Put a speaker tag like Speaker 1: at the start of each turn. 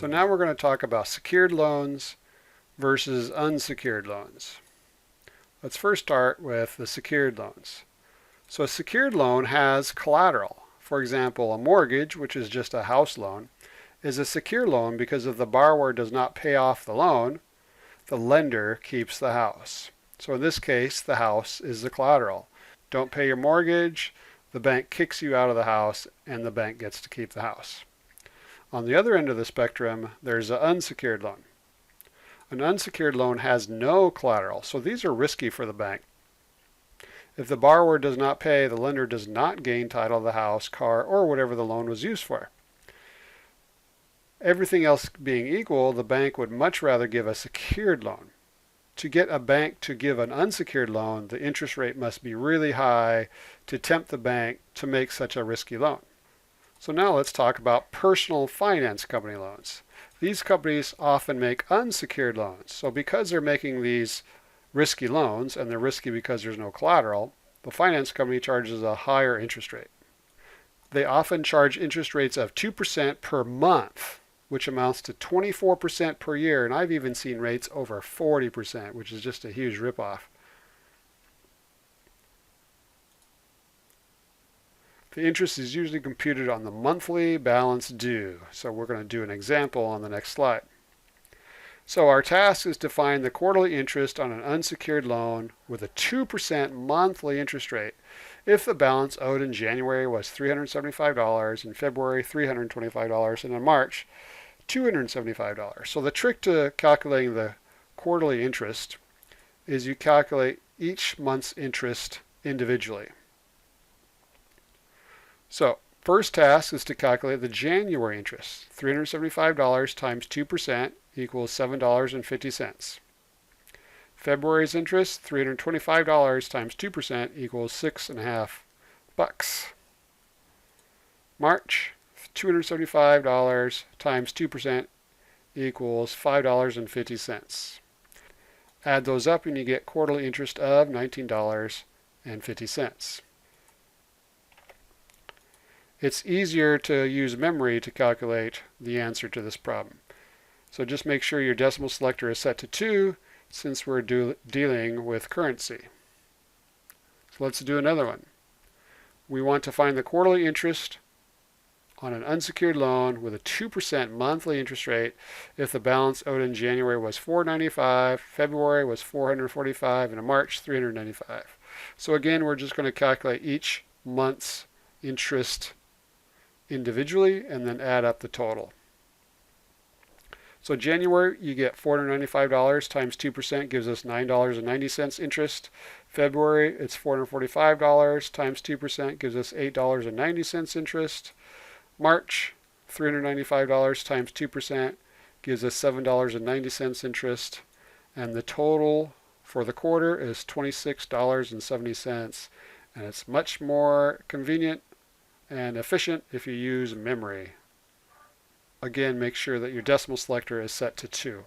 Speaker 1: So now we're going to talk about secured loans versus unsecured loans. Let's first start with the secured loans. So a secured loan has collateral. For example, a mortgage, which is just a house loan, is a secure loan because if the borrower does not pay off the loan, the lender keeps the house. So in this case, the house is the collateral. Don't pay your mortgage, the bank kicks you out of the house, and the bank gets to keep the house. On the other end of the spectrum, there's an unsecured loan. An unsecured loan has no collateral, so these are risky for the bank. If the borrower does not pay, the lender does not gain title of the house, car, or whatever the loan was used for. Everything else being equal, the bank would much rather give a secured loan. To get a bank to give an unsecured loan, the interest rate must be really high to tempt the bank to make such a risky loan. So now let's talk about personal finance company loans. These companies often make unsecured loans. So because they're making these risky loans, and they're risky because there's no collateral, the finance company charges a higher interest rate. They often charge interest rates of 2% per month, which amounts to 24% per year, and I've even seen rates over 40%, which is just a huge ripoff. The interest is usually computed on the monthly balance due. So we're going to do an example on the next slide. So our task is to find the quarterly interest on an unsecured loan with a 2% monthly interest rate if the balance owed in January was $375, in February $325, and in March $275. So the trick to calculating the quarterly interest is you calculate each month's interest individually. So first task is to calculate the January interest. $375 times 2% equals $7.50. February's interest, $325 times 2% equals $6.50. March, $275 times 2% equals $5.50. Add those up and you get quarterly interest of $19.50. It's easier to use memory to calculate the answer to this problem. So just make sure your decimal selector is set to 2 since we're dealing with currency. So let's do another one. We want to find the quarterly interest on an unsecured loan with a 2% monthly interest rate if the balance owed in January was $495, February was $445, and in March $395. So again, we're just going to calculate each month's interest individually and then add up the total. So January, you get $495 times 2% gives us $9.90 interest. February, it's $445 times 2% gives us $8.90 interest. March, $395 times 2% gives us $7.90 interest. And the total for the quarter is $26.70. And it's much more convenient and efficient if you use memory. Again, make sure that your decimal selector is set to 2.